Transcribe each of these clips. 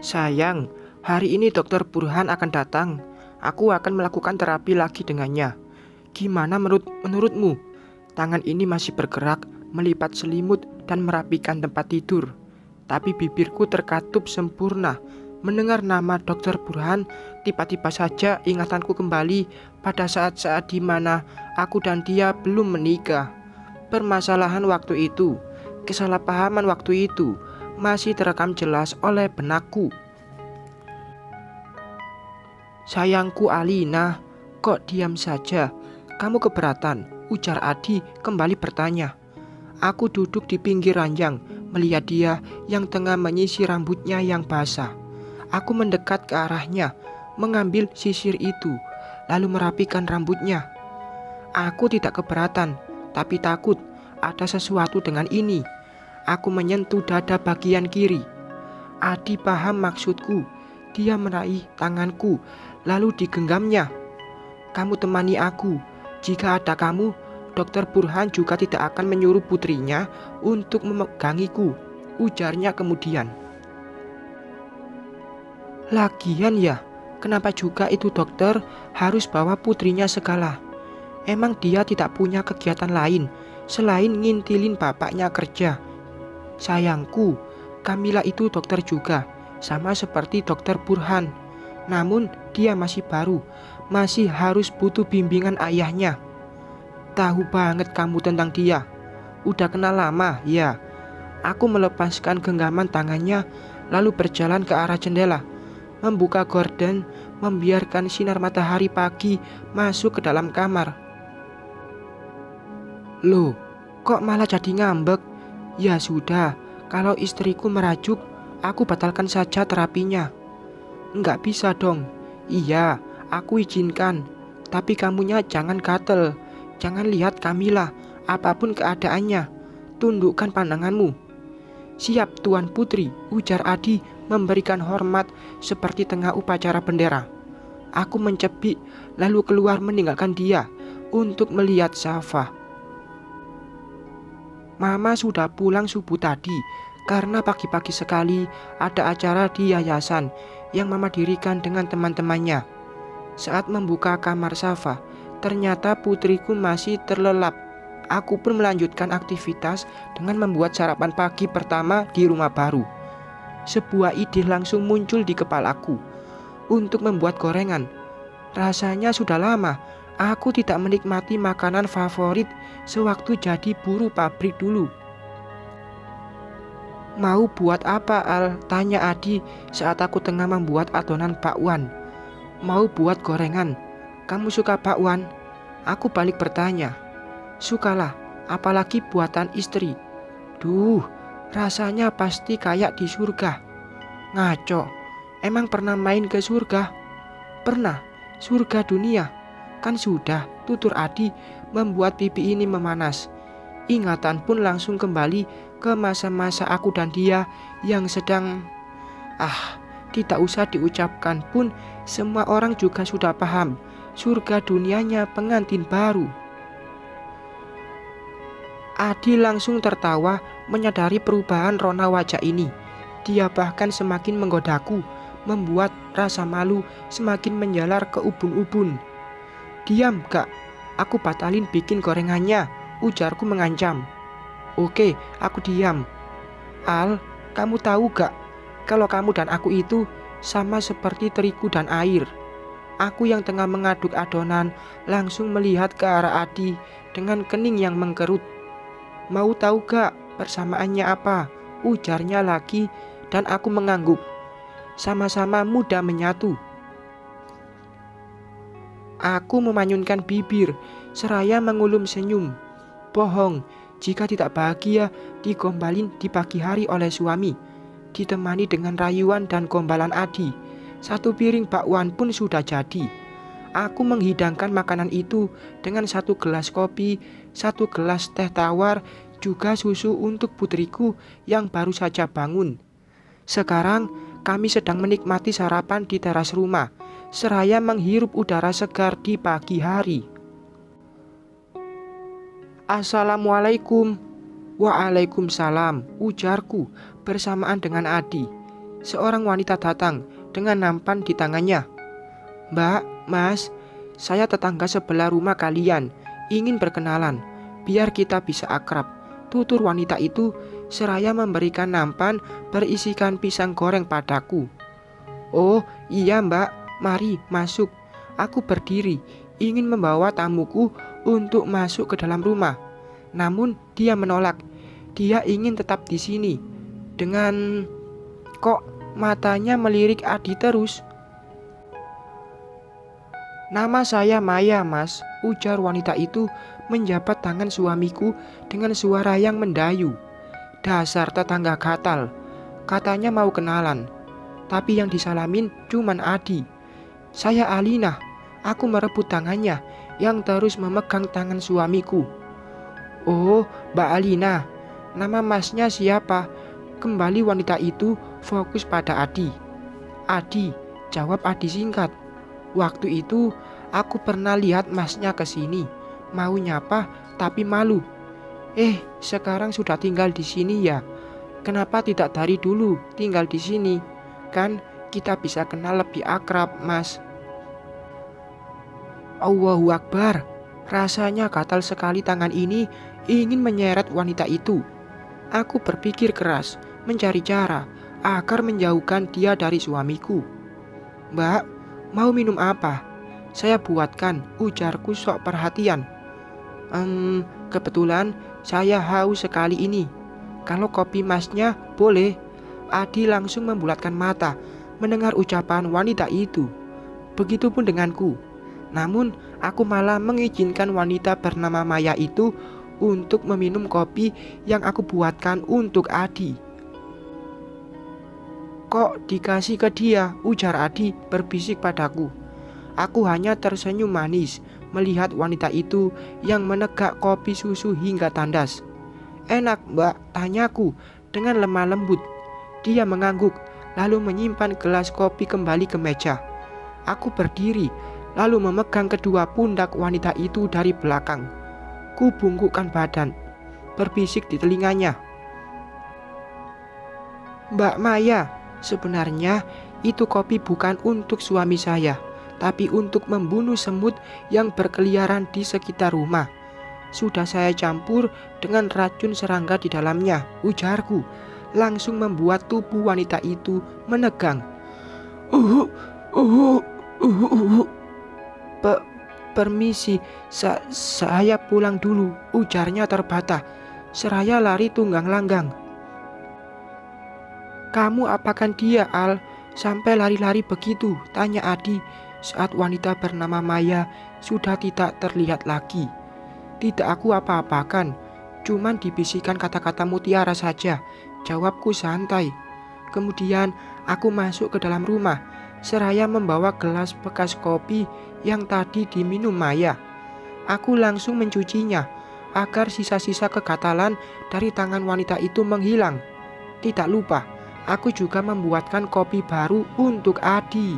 Sayang, hari ini dokter Burhan akan datang. Aku akan melakukan terapi lagi dengannya. Gimana menurutmu? Tangan ini masih bergerak, melipat selimut dan merapikan tempat tidur. Tapi bibirku terkatup sempurna. Mendengar nama dokter Burhan, tiba-tiba saja ingatanku kembali pada saat-saat di mana aku dan dia belum menikah. Permasalahan waktu itu, kesalahpahaman waktu itu masih terekam jelas oleh benakku. Sayangku Alina, kok diam saja? Kamu keberatan? Ujar Adi kembali bertanya. Aku duduk di pinggir ranjang, melihat dia yang tengah menyisir rambutnya yang basah. Aku mendekat ke arahnya, mengambil sisir itu, lalu merapikan rambutnya. Aku tidak keberatan, tapi takut ada sesuatu dengan ini. Aku menyentuh dada bagian kiri. Adi paham maksudku. Dia meraih tanganku, lalu digenggamnya. Kamu temani aku. Jika ada kamu, dokter Burhan juga tidak akan menyuruh putrinya untuk memegangiku, ujarnya kemudian. Lagian ya, kenapa juga itu dokter harus bawa putrinya segala? Emang dia tidak punya kegiatan lain selain ngintilin bapaknya kerja? Sayangku, Kamila itu dokter juga, sama seperti dokter Burhan. Namun dia masih baru, masih harus butuh bimbingan ayahnya. Tahu banget kamu tentang dia. Udah kenal lama, ya? Aku melepaskan genggaman tangannya, lalu berjalan ke arah jendela, membuka gorden, membiarkan sinar matahari pagi masuk ke dalam kamar. Loh, kok malah jadi ngambek? Ya sudah, kalau istriku merajuk, aku batalkan saja terapinya. Enggak bisa dong. Iya, aku izinkan. Tapi kamunya jangan gatel. Jangan lihat Kamila, apapun keadaannya. Tundukkan pandanganmu. Siap Tuan Putri, ujar Adi memberikan hormat seperti tengah upacara bendera. Aku mencebik lalu keluar meninggalkan dia untuk melihat Safa. Mama sudah pulang subuh tadi karena pagi-pagi sekali ada acara di yayasan yang Mama dirikan dengan teman-temannya. Saat membuka kamar Safa, ternyata putriku masih terlelap. Aku pun melanjutkan aktivitas dengan membuat sarapan pagi pertama di rumah baru. Sebuah ide langsung muncul di kepalaku untuk membuat gorengan. Rasanya sudah lama aku tidak menikmati makanan favorit sewaktu jadi buruh pabrik dulu. Mau buat apa, Al? Tanya Adi saat aku tengah membuat adonan bakwan. Mau buat gorengan. Kamu suka bakwan? Aku balik bertanya. Sukalah, apalagi buatan istri. Duh, rasanya pasti kayak di surga. Ngaco, emang pernah main ke surga? Pernah, surga dunia. Kan sudah, tutur Adi membuat pipi ini memanas. Ingatan pun langsung kembali ke masa-masa aku dan dia yang sedang... tidak usah diucapkan pun semua orang juga sudah paham. Surga dunianya pengantin baru. Adi langsung tertawa menyadari perubahan rona wajah ini. Dia bahkan semakin menggodaku, membuat rasa malu semakin menjalar ke ubun-ubun. Diam Kak, aku batalin bikin gorengannya, ujarku mengancam. Oke, aku diam. Al, kamu tahu gak, kalau kamu dan aku itu sama seperti terigu dan air. Aku yang tengah mengaduk adonan langsung melihat ke arah Adi dengan kening yang mengkerut. Mau tahu gak persamaannya apa? Ujarnya lagi dan aku mengangguk. Sama-sama mudah menyatu. Aku memanyunkan bibir seraya mengulum senyum. Bohong, jika tidak bahagia digombalin di pagi hari oleh suami, ditemani dengan rayuan dan gombalan Adi. Satu piring bakwan pun sudah jadi. Aku menghidangkan makanan itu dengan satu gelas kopi, satu gelas teh tawar, juga susu untuk putriku yang baru saja bangun. Sekarang kami sedang menikmati sarapan di teras rumah, seraya menghirup udara segar di pagi hari. Assalamualaikum. Waalaikumsalam, ujarku bersamaan dengan Adi. seorang wanita datang dengan nampan di tangannya. "Mbak, Mas, saya tetangga sebelah rumah kalian, ingin berkenalan, biar kita bisa akrab," tutur wanita itu seraya memberikan nampan berisikan pisang goreng padaku. "Oh iya Mbak, mari masuk." Aku berdiri, ingin membawa tamuku untuk masuk ke dalam rumah. Namun dia menolak. Dia ingin tetap di sini. Dengan kok matanya melirik Adi terus. "Nama saya Maya, Mas," ujar wanita itu menjabat tangan suamiku dengan suara yang mendayu. "Dasar tetangga gatal," katanya mau kenalan. Tapi yang disalamin cuman Adi. "Saya Alina." Aku merebut tangannya yang terus memegang tangan suamiku. "Oh, Mbak Alina, nama masnya siapa?" Kembali wanita itu fokus pada Adi. "Adi," jawab Adi singkat. "Waktu itu aku pernah lihat masnya kesini, mau nyapa tapi malu." Sekarang sudah tinggal di sini ya? Kenapa tidak dari dulu tinggal di sini? Kan kita bisa kenal lebih akrab, Mas." Allahu Akbar. Rasanya gatal sekali tangan ini ingin menyeret wanita itu. Aku berpikir keras, mencari cara agar menjauhkan dia dari suamiku. "Mbak, mau minum apa? Saya buatkan," ujarku sok perhatian. Kebetulan saya haus sekali ini. Kalau kopi masnya boleh." Adi langsung membulatkan mata mendengar ucapan wanita itu. Begitupun denganku. Namun aku malah mengizinkan wanita bernama Maya itu untuk meminum kopi yang aku buatkan untuk Adi. "Kok dikasih ke dia?" ujar Adi berbisik padaku. Aku hanya tersenyum manis melihat wanita itu yang menegak kopi susu hingga tandas. "Enak, Mbak?" tanyaku dengan lemah lembut. Dia mengangguk lalu menyimpan gelas kopi kembali ke meja. Aku berdiri lalu memegang kedua pundak wanita itu dari belakang. Ku bungkukkan badan, berbisik di telinganya. "Mbak Maya, sebenarnya itu kopi bukan untuk suami saya, tapi untuk membunuh semut yang berkeliaran di sekitar rumah. Sudah saya campur dengan racun serangga di dalamnya," ujarku, langsung membuat tubuh wanita itu menegang. Permisi, saya pulang dulu," ujarnya terbata, seraya lari tunggang langgang. "Kamu apakan dia, Al? Sampai lari-lari begitu?" tanya Adi saat wanita bernama Maya sudah tidak terlihat lagi. "Tidak aku apa-apakan, cuman dibisikkan kata-kata mutiara saja," jawabku santai. Kemudian aku masuk ke dalam rumah seraya membawa gelas bekas kopi yang tadi diminum Maya. Aku langsung mencucinya agar sisa-sisa kegatalan dari tangan wanita itu menghilang. Tidak lupa, aku juga membuatkan kopi baru untuk Adi.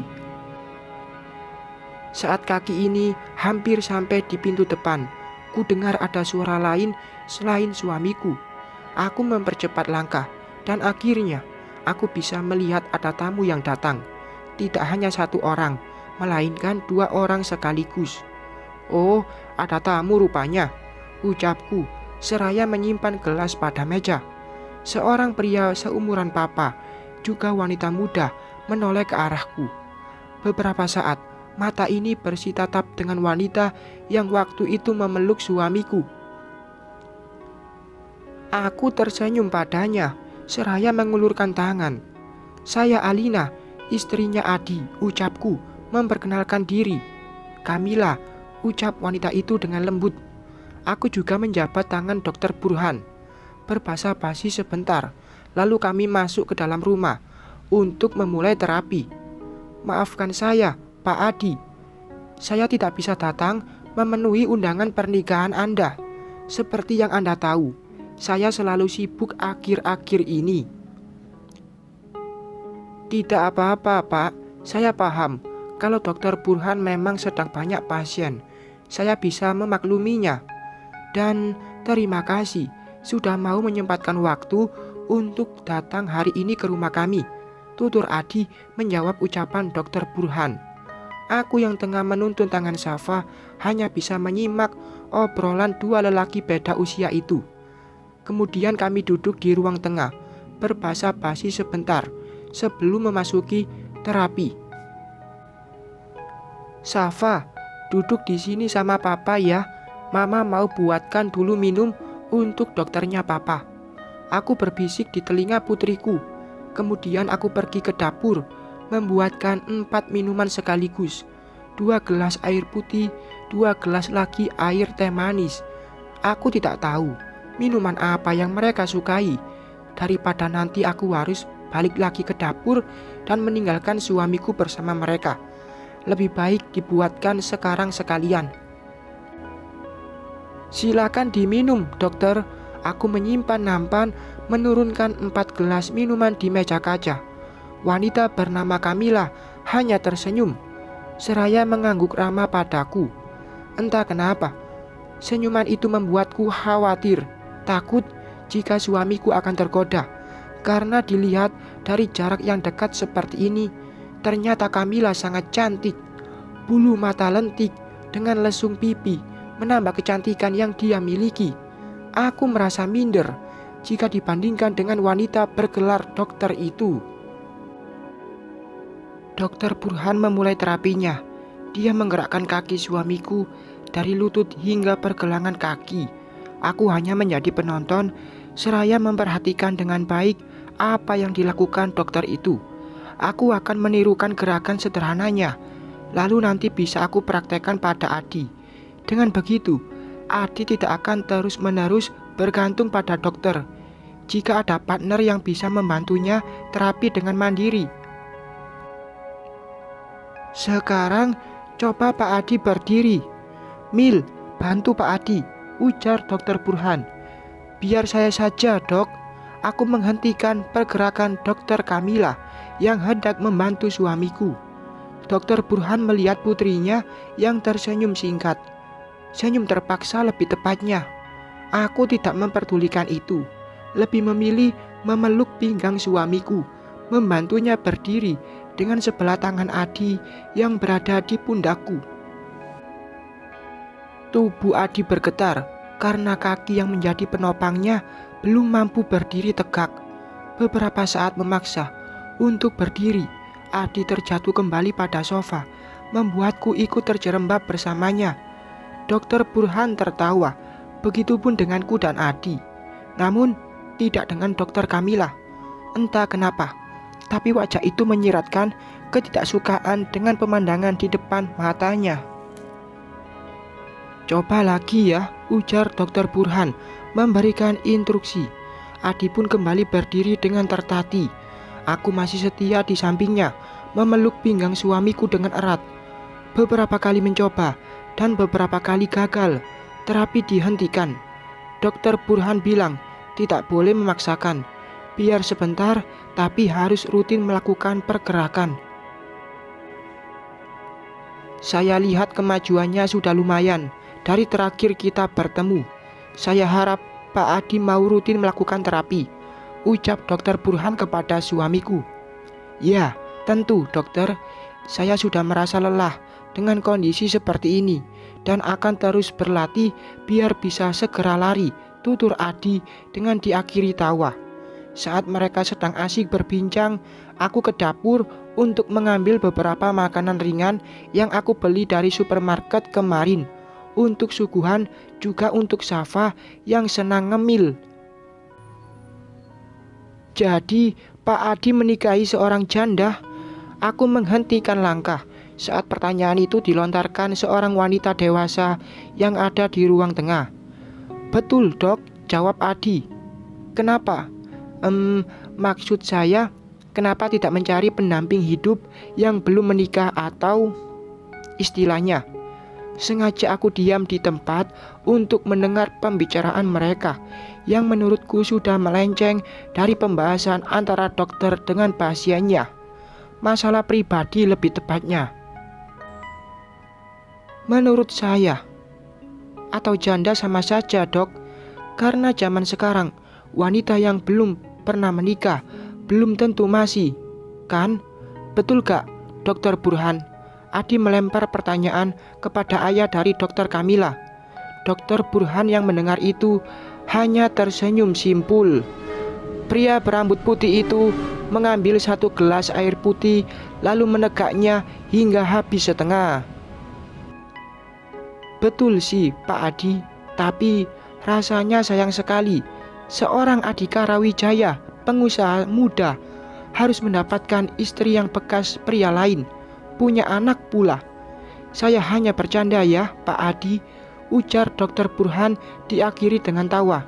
Saat kaki ini hampir sampai di pintu depan, ku dengar ada suara lain selain suamiku. Aku mempercepat langkah dan akhirnya aku bisa melihat ada tamu yang datang. Tidak hanya satu orang, melainkan dua orang sekaligus. "Oh, ada tamu rupanya," ucapku seraya menyimpan gelas pada meja. Seorang pria seumuran papa, juga wanita muda, menoleh ke arahku. Beberapa saat, mata ini bersitatap dengan wanita yang waktu itu memeluk suamiku. Aku tersenyum padanya, seraya mengulurkan tangan. "Saya Alina, istrinya Adi," ucapku memperkenalkan diri. "Kamila," ucap wanita itu dengan lembut. Aku juga menjabat tangan Dokter Burhan. Berbasa-basi sebentar, lalu kami masuk ke dalam rumah untuk memulai terapi. "Maafkan saya, Pak Adi. Saya tidak bisa datang memenuhi undangan pernikahan Anda. Seperti yang Anda tahu, saya selalu sibuk akhir-akhir ini." "Tidak apa-apa, Pak. Saya paham kalau Dokter Burhan memang sedang banyak pasien. Saya bisa memakluminya. Dan terima kasih sudah mau menyempatkan waktu untuk datang hari ini ke rumah kami," tutur Adi menjawab ucapan Dokter Burhan. Aku yang tengah menuntun tangan Safa hanya bisa menyimak obrolan dua lelaki beda usia itu. Kemudian kami duduk di ruang tengah, berbasa-basi sebentar sebelum memasuki terapi. Safa, duduk di sini sama Papa ya. Mama mau buatkan dulu minum untuk dokternya Papa. Aku berbisik di telinga putriku. Kemudian aku pergi ke dapur, membuatkan 4 minuman sekaligus. 2 gelas air putih, 2 gelas lagi air teh manis. Aku tidak tahu minuman apa yang mereka sukai. Daripada nanti aku harus balik lagi ke dapur dan meninggalkan suamiku bersama mereka, lebih baik dibuatkan sekarang sekalian. Silakan diminum, dokter. Aku menyimpan nampan menurunkan 4 gelas minuman di meja kaca. Wanita bernama Kamila hanya tersenyum, seraya mengangguk ramah padaku. Entah kenapa, senyuman itu membuatku khawatir, takut jika suamiku akan tergoda. Karena dilihat dari jarak yang dekat seperti ini, ternyata Kamila sangat cantik. Bulu mata lentik dengan lesung pipi menambah kecantikan yang dia miliki. Aku merasa minder jika dibandingkan dengan wanita bergelar dokter itu. Dokter Burhan memulai terapinya. Dia menggerakkan kaki suamiku dari lutut hingga pergelangan kaki. Aku hanya menjadi penonton, seraya memperhatikan dengan baik apa yang dilakukan dokter itu. Aku akan menirukan gerakan sederhananya, lalu nanti bisa aku praktekkan pada Adi. Dengan begitu, Adi tidak akan terus-menerus bergantung pada dokter. Jika ada partner yang bisa membantunya terapi dengan mandiri. Sekarang coba Pak Adi berdiri. Mil, bantu Pak Adi, ujar Dokter Burhan. Biar saya saja, Dok. Aku menghentikan pergerakan Dokter Kamila yang hendak membantu suamiku. Dokter Burhan melihat putrinya yang tersenyum singkat. Senyum terpaksa lebih tepatnya. Aku tidak memperdulikan itu. Lebih memilih memeluk pinggang suamiku, membantunya berdiri dengan sebelah tangan Adi yang berada di pundakku. Tubuh Adi bergetar karena kaki yang menjadi penopangnya belum mampu berdiri tegak. Beberapa saat memaksa untuk berdiri, Adi terjatuh kembali pada sofa, membuatku ikut terjerembab bersamanya. Dokter Burhan tertawa, begitupun denganku dan Adi. Namun, tidak dengan Dokter Kamila. Entah kenapa, tapi wajah itu menyiratkan ketidaksukaan dengan pemandangan di depan matanya. Coba lagi ya, ujar Dokter Burhan memberikan instruksi. Adi pun kembali berdiri dengan tertati. Aku masih setia di sampingnya, memeluk pinggang suamiku dengan erat. Beberapa kali mencoba, dan beberapa kali gagal. Terapi dihentikan. Dokter Burhan bilang, tidak boleh memaksakan. Biar sebentar, tapi harus rutin melakukan pergerakan. Saya lihat kemajuannya sudah lumayan dari terakhir kita bertemu. Saya harap Pak Adi mau rutin melakukan terapi, ucap Dokter Burhan kepada suamiku. Ya, tentu dokter. Saya sudah merasa lelah dengan kondisi seperti ini dan akan terus berlatih biar bisa segera lari, tutur Adi dengan diakhiri tawa. Saat mereka sedang asik berbincang, aku ke dapur untuk mengambil beberapa makanan ringan yang aku beli dari supermarket kemarin. Untuk suguhan juga untuk Safa yang senang ngemil. Jadi Pak Adi menikahi seorang janda? Aku menghentikan langkah saat pertanyaan itu dilontarkan seorang wanita dewasa yang ada di ruang tengah. Betul dok, jawab Adi. Kenapa? Maksud saya, kenapa tidak mencari pendamping hidup yang belum menikah atau istilahnya. Sengaja aku diam di tempat untuk mendengar pembicaraan mereka yang menurutku sudah melenceng dari pembahasan antara dokter dengan pasiennya. Masalah pribadi lebih tepatnya. Menurut saya, atau janda sama saja dok, karena zaman sekarang wanita yang belum pernah menikah belum tentu masih. Kan? Betul gak, Dokter Burhan? Adi melempar pertanyaan kepada ayah dari Dokter Kamila. Dokter Burhan yang mendengar itu hanya tersenyum simpul. Pria berambut putih itu mengambil satu gelas air putih lalu menegaknya hingga habis setengah. Betul sih, Pak Adi, tapi rasanya sayang sekali. Seorang Adhika Rawijaya, pengusaha muda, harus mendapatkan istri yang bekas pria lain, punya anak pula. Saya hanya bercanda ya, Pak Adi, ujar Dokter Burhan diakhiri dengan tawa.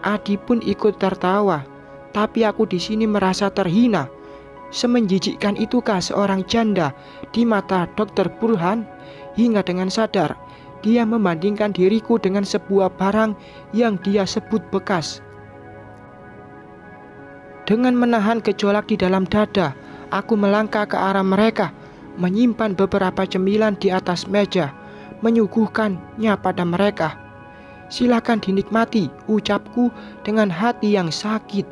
Adi pun ikut tertawa, tapi aku di sini merasa terhina. Semenjijikkan itukah seorang janda di mata Dokter Burhan? Hingga dengan sadar, dia membandingkan diriku dengan sebuah barang yang dia sebut bekas. Dengan menahan gejolak di dalam dada, aku melangkah ke arah mereka, menyimpan beberapa cemilan di atas meja, menyuguhkannya pada mereka. Silakan dinikmati, ucapku dengan hati yang sakit.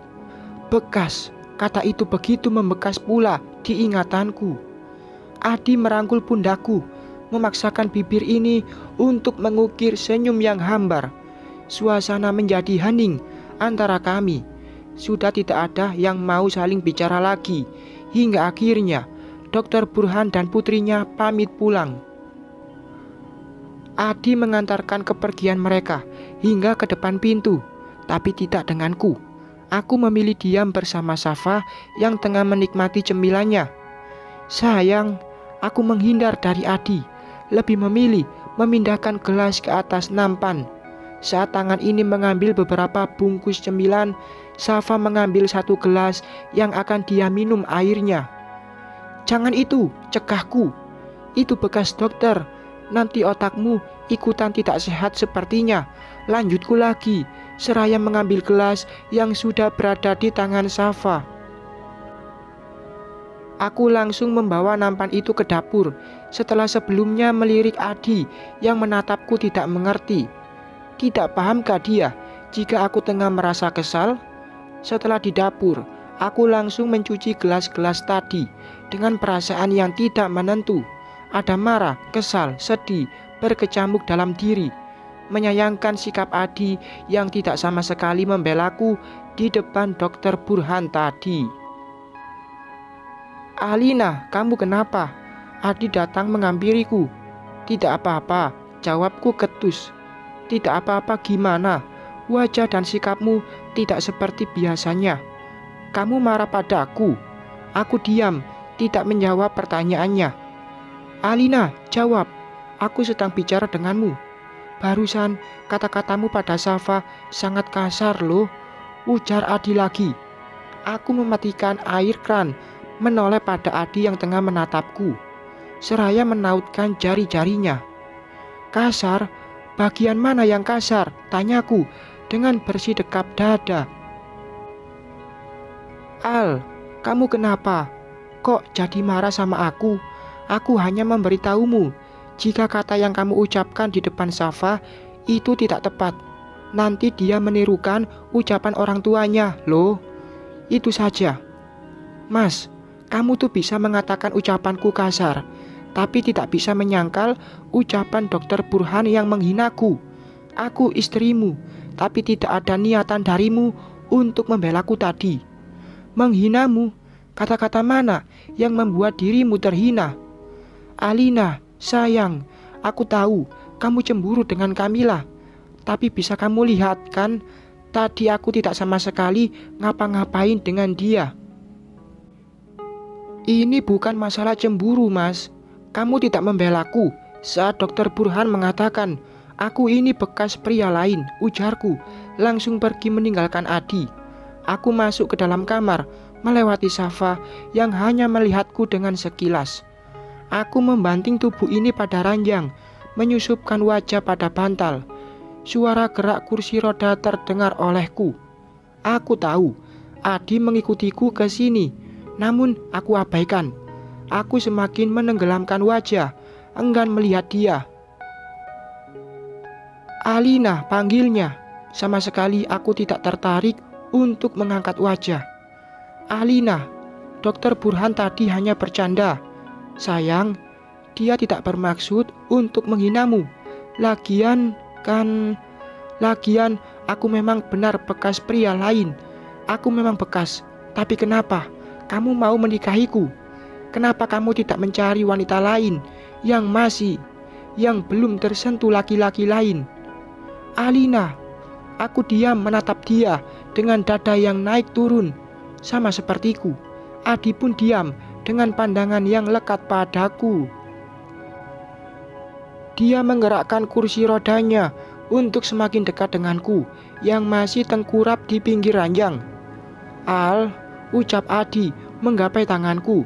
Bekas, kata itu begitu membekas pula di ingatanku. Adi merangkul pundakku, memaksakan bibir ini untuk mengukir senyum yang hambar. Suasana menjadi hening antara kami. Sudah tidak ada yang mau saling bicara lagi. Hingga akhirnya Dokter Burhan dan putrinya pamit pulang. Adi mengantarkan kepergian mereka hingga ke depan pintu, tapi tidak denganku. Aku memilih diam bersama Safa yang tengah menikmati cemilannya. Sayang, aku menghindar dari Adi, lebih memilih memindahkan gelas ke atas nampan. Saat tangan ini mengambil beberapa bungkus cemilan, Safa mengambil satu gelas yang akan dia minum airnya. Jangan itu, cegahku. Itu bekas dokter. Nanti otakmu ikutan tidak sehat sepertinya. Lanjutku lagi, seraya mengambil gelas yang sudah berada di tangan Safa. Aku langsung membawa nampan itu ke dapur, setelah sebelumnya melirik Adi yang menatapku tidak mengerti. Tidak pahamkah dia jika aku tengah merasa kesal? Setelah di dapur, aku langsung mencuci gelas-gelas tadi dengan perasaan yang tidak menentu. Ada marah, kesal, sedih, berkecamuk dalam diri. Menyayangkan sikap Adi yang tidak sama sekali membelaku di depan Dokter Burhan tadi. Alina, kamu kenapa? Adi datang menghampiriku. Tidak apa-apa, jawabku ketus. Tidak apa-apa gimana? Wajah dan sikapmu tidak seperti biasanya. Kamu marah padaku. Aku diam, tidak menjawab pertanyaannya. Alina, jawab. Aku sedang bicara denganmu. Barusan kata-katamu pada Safa sangat kasar loh, ujar Adi lagi. Aku mematikan air kran, menoleh pada Adi yang tengah menatapku. Seraya menautkan jari-jarinya. Kasar? Bagian mana yang kasar? Tanyaku dengan bersidekap dada. Al, kamu kenapa? Kok jadi marah sama aku? Aku hanya memberitahumu, jika kata yang kamu ucapkan di depan Safa itu tidak tepat. Nanti dia menirukan ucapan orang tuanya, loh. Itu saja. Mas, kamu tuh bisa mengatakan ucapanku kasar, tapi tidak bisa menyangkal ucapan Dokter Burhan yang menghinaku. Aku istrimu, tapi tidak ada niatan darimu untuk membelaku tadi. Menghinamu? Kata-kata mana yang membuat dirimu terhina? Alina, sayang, aku tahu kamu cemburu dengan Kamila. Tapi bisa kamu lihat kan, tadi aku tidak sama sekali ngapa-ngapain dengan dia. Ini bukan masalah cemburu, Mas. Kamu tidak membelaku saat Dokter Burhan mengatakan, aku ini bekas pria lain, ujarku, langsung pergi meninggalkan Adi. Aku masuk ke dalam kamar, melewati Safa yang hanya melihatku dengan sekilas. Aku membanting tubuh ini pada ranjang, menyusupkan wajah pada bantal. Suara gerak kursi roda terdengar olehku. Aku tahu, Adi mengikutiku ke sini, namun aku abaikan. Aku semakin menenggelamkan wajah, enggan melihat dia. Alina, panggilnya. Sama sekali aku tidak tertarik untuk mengangkat wajah. Alina, Dokter Burhan tadi hanya bercanda. Sayang, dia tidak bermaksud untuk menghinamu. Lagian aku memang benar bekas pria lain. Aku memang bekas. Tapi kenapa kamu mau menikahiku? Kenapa kamu tidak mencari wanita lain yang belum tersentuh laki-laki lain? Alina, aku diam menatap dia dengan dada yang naik turun. Sama sepertiku, Adi pun diam dengan pandangan yang lekat padaku. Dia menggerakkan kursi rodanya untuk semakin dekat denganku yang masih tengkurap di pinggir ranjang. Al, ucap Adi menggapai tanganku.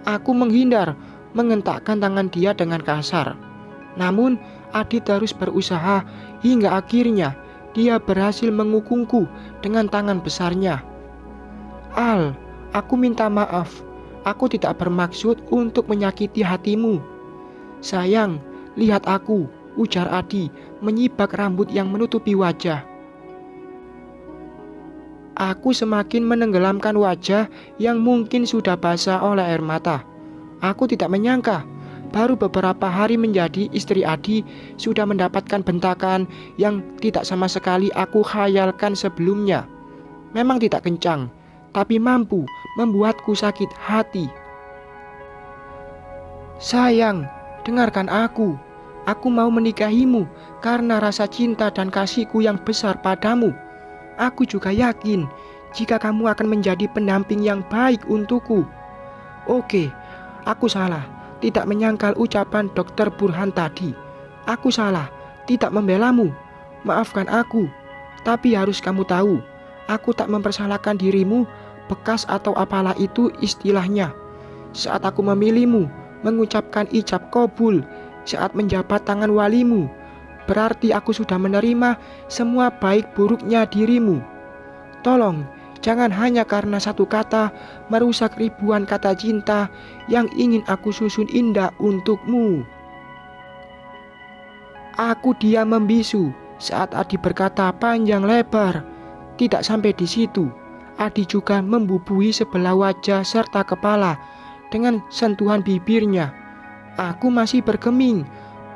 Aku menghindar, mengentakkan tangan dia dengan kasar. Namun Adi terus berusaha hingga akhirnya dia berhasil mengukungku dengan tangan besarnya. Al, aku minta maaf. Aku tidak bermaksud untuk menyakiti hatimu. Sayang, lihat aku, ujar Adi menyibak rambut yang menutupi wajah. Aku semakin menenggelamkan wajah yang mungkin sudah basah oleh air mata. Aku tidak menyangka baru beberapa hari menjadi istri Adi sudah mendapatkan bentakan yang tidak sama sekali aku khayalkan sebelumnya. Memang tidak kencang, tapi mampu membuatku sakit hati. Sayang, dengarkan aku. Aku mau menikahimu karena rasa cinta dan kasihku yang besar padamu. Aku juga yakin jika kamu akan menjadi pendamping yang baik untukku. Oke, aku salah. Tidak menyangkal ucapan Dokter Burhan tadi. Aku salah, tidak membelamu. Maafkan aku. Tapi harus kamu tahu, aku tak mempersalahkan dirimu, bekas atau apalah itu istilahnya. Saat aku memilihmu, mengucapkan ijab kabul, saat menjabat tangan walimu, berarti aku sudah menerima semua baik buruknya dirimu. Tolong, jangan hanya karena satu kata merusak ribuan kata cinta yang ingin aku susun indah untukmu. Aku diam membisu saat Adi berkata panjang lebar. Tidak sampai di situ, Adi juga membubui sebelah wajah serta kepala dengan sentuhan bibirnya. Aku masih bergeming,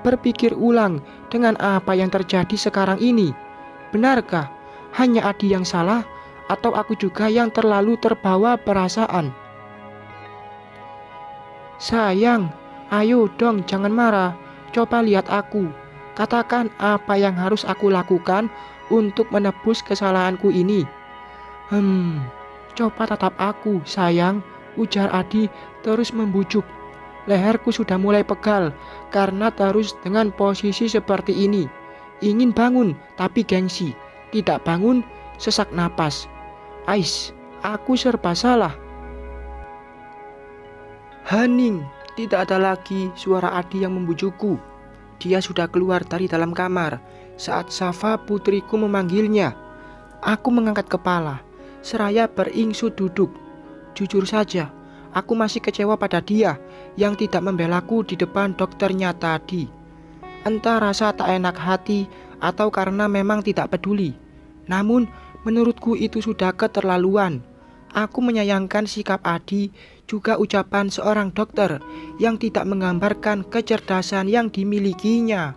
berpikir ulang dengan apa yang terjadi sekarang ini. Benarkah hanya Adi yang salah atau aku juga yang terlalu terbawa perasaan? Sayang, ayo dong jangan marah. Coba lihat aku. Katakan apa yang harus aku lakukan untuk menebus kesalahanku ini. Coba tatap aku, sayang, ujar Adi terus membujuk. Leherku sudah mulai pegal karena terus dengan posisi seperti ini. Ingin bangun tapi gengsi. Tidak bangun, sesak napas. Ais, aku serba salah. Hening, tidak ada lagi suara Adi yang membujukku. Dia sudah keluar dari dalam kamar saat Safa putriku memanggilnya. Aku mengangkat kepala, seraya beringsut duduk. Jujur saja, aku masih kecewa pada dia yang tidak membelaku di depan dokternya tadi. Entah rasa tak enak hati atau karena memang tidak peduli. Namun menurutku itu sudah keterlaluan. Aku menyayangkan sikap Adi, juga ucapan seorang dokter yang tidak menggambarkan kecerdasan yang dimilikinya.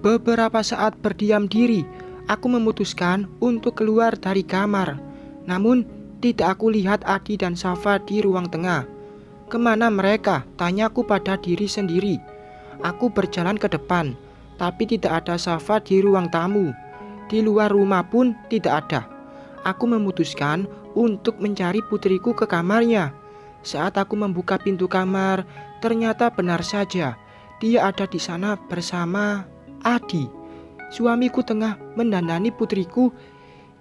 Beberapa saat berdiam diri, aku memutuskan untuk keluar dari kamar. Namun tidak aku lihat Adi dan Safa di ruang tengah. Kemana mereka? Tanyaku pada diri sendiri. Aku berjalan ke depan, tapi tidak ada Safa di ruang tamu. Di luar rumah pun tidak ada. Aku memutuskan untuk mencari putriku ke kamarnya. Saat aku membuka pintu kamar, ternyata benar saja dia ada di sana bersama Adi. Suamiku tengah mendandani putriku.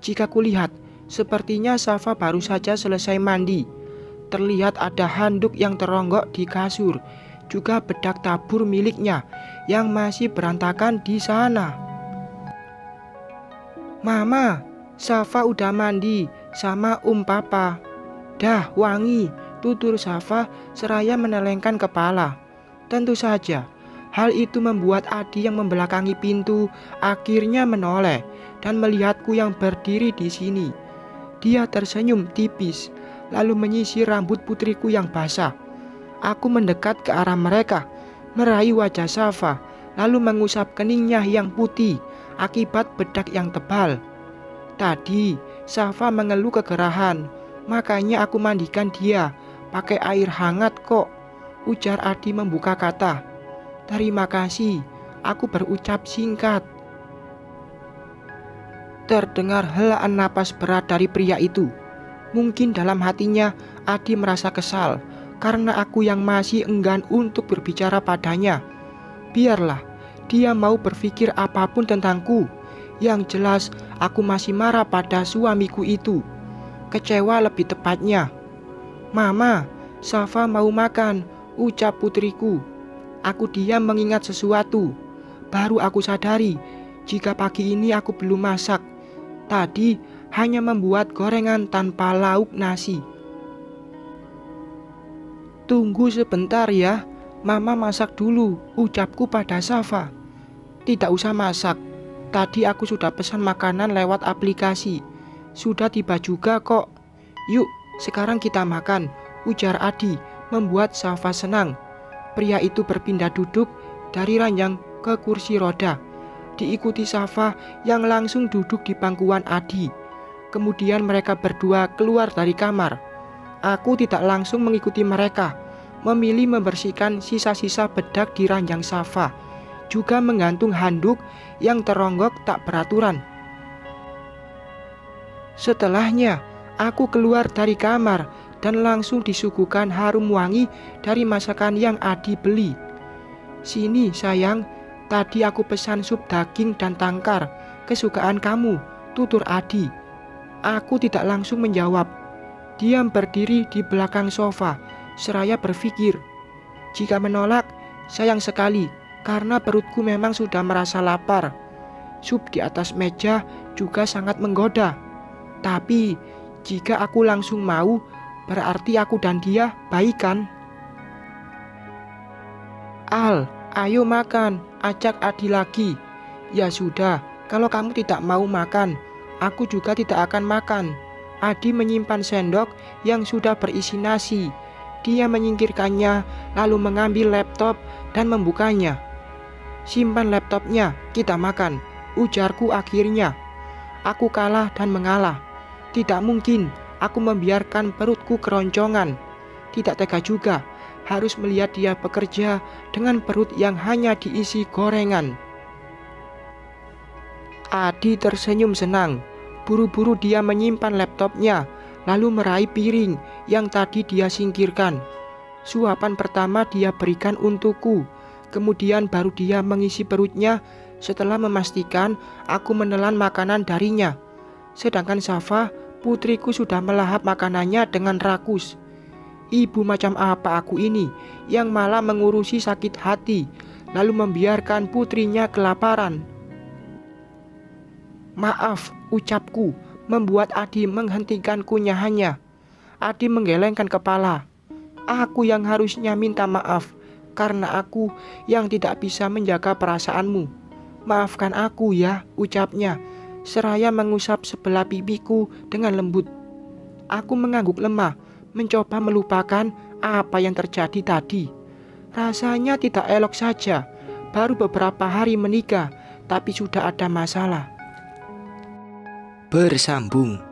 Jika kulihat, sepertinya Safa baru saja selesai mandi. Terlihat ada handuk yang teronggok di kasur, juga bedak tabur miliknya yang masih berantakan di sana. Mama, Safa udah mandi sama Papa. Dah wangi, tutur Safa seraya menelengkan kepala. Tentu saja, hal itu membuat Adi yang membelakangi pintu akhirnya menoleh dan melihatku yang berdiri di sini. Dia tersenyum tipis, lalu menyisir rambut putriku yang basah. Aku mendekat ke arah mereka, meraih wajah Safa, lalu mengusap keningnya yang putih akibat bedak yang tebal. Tadi Safa mengeluh kegerahan, makanya aku mandikan dia pakai air hangat kok, ujar Adi membuka kata. Terima kasih, aku berucap singkat. Terdengar helaan napas berat dari pria itu. Mungkin dalam hatinya Adi merasa kesal karena aku yang masih enggan untuk berbicara padanya. Biarlah dia mau berpikir apapun tentangku. Yang jelas aku masih marah pada suamiku itu. Kecewa lebih tepatnya. Mama, Safa mau makan, ucap putriku. Aku diam mengingat sesuatu. Baru aku sadari jika pagi ini aku belum masak. Tadi hanya membuat gorengan tanpa lauk nasi. Tunggu sebentar ya, Mama masak dulu, ucapku pada Safa. Tidak usah masak, tadi aku sudah pesan makanan lewat aplikasi. Sudah tiba juga kok. Yuk, sekarang kita makan, ujar Adi, membuat Safa senang. Pria itu berpindah duduk dari ranjang ke kursi roda, diikuti Safa yang langsung duduk di pangkuan Adi. Kemudian mereka berdua keluar dari kamar. Aku tidak langsung mengikuti mereka, memilih membersihkan sisa-sisa bedak di ranjang Safa, juga menggantung handuk yang teronggok tak beraturan. Setelahnya, aku keluar dari kamar dan langsung disuguhkan harum wangi dari masakan yang Adi beli. Sini sayang, tadi aku pesan sup daging dan tangkar, kesukaan kamu, tutur Adi. Aku tidak langsung menjawab. Diam berdiri di belakang sofa, seraya berpikir. Jika menolak, sayang sekali, karena perutku memang sudah merasa lapar. Sup di atas meja juga sangat menggoda. Tapi, jika aku langsung mau, berarti aku dan dia baikan. Al, ayo makan, ajak Adi lagi. Ya sudah, kalau kamu tidak mau makan, aku juga tidak akan makan. Adi menyimpan sendok yang sudah berisi nasi. Dia menyingkirkannya, lalu mengambil laptop dan membukanya. Simpan laptopnya, kita makan, ujarku akhirnya. Aku kalah dan mengalah. Tidak mungkin aku membiarkan perutku keroncongan. Tidak tega juga harus melihat dia bekerja dengan perut yang hanya diisi gorengan. Adi tersenyum senang. Buru-buru dia menyimpan laptopnya, lalu meraih piring yang tadi dia singkirkan. Suapan pertama dia berikan untukku, kemudian baru dia mengisi perutnya setelah memastikan aku menelan makanan darinya. Sedangkan Safa, putriku, sudah melahap makanannya dengan rakus. Ibu macam apa aku ini yang malah mengurusi sakit hati, lalu membiarkan putrinya kelaparan. Maaf, ucapku, membuat Adi menghentikan kunyahannya. Adi menggelengkan kepala. Aku yang harusnya minta maaf, karena aku yang tidak bisa menjaga perasaanmu. Maafkan aku ya, ucapnya, seraya mengusap sebelah pipiku dengan lembut. Aku mengangguk lemah, mencoba melupakan apa yang terjadi tadi. Rasanya tidak elok saja, baru beberapa hari menikah, tapi sudah ada masalah. Bersambung.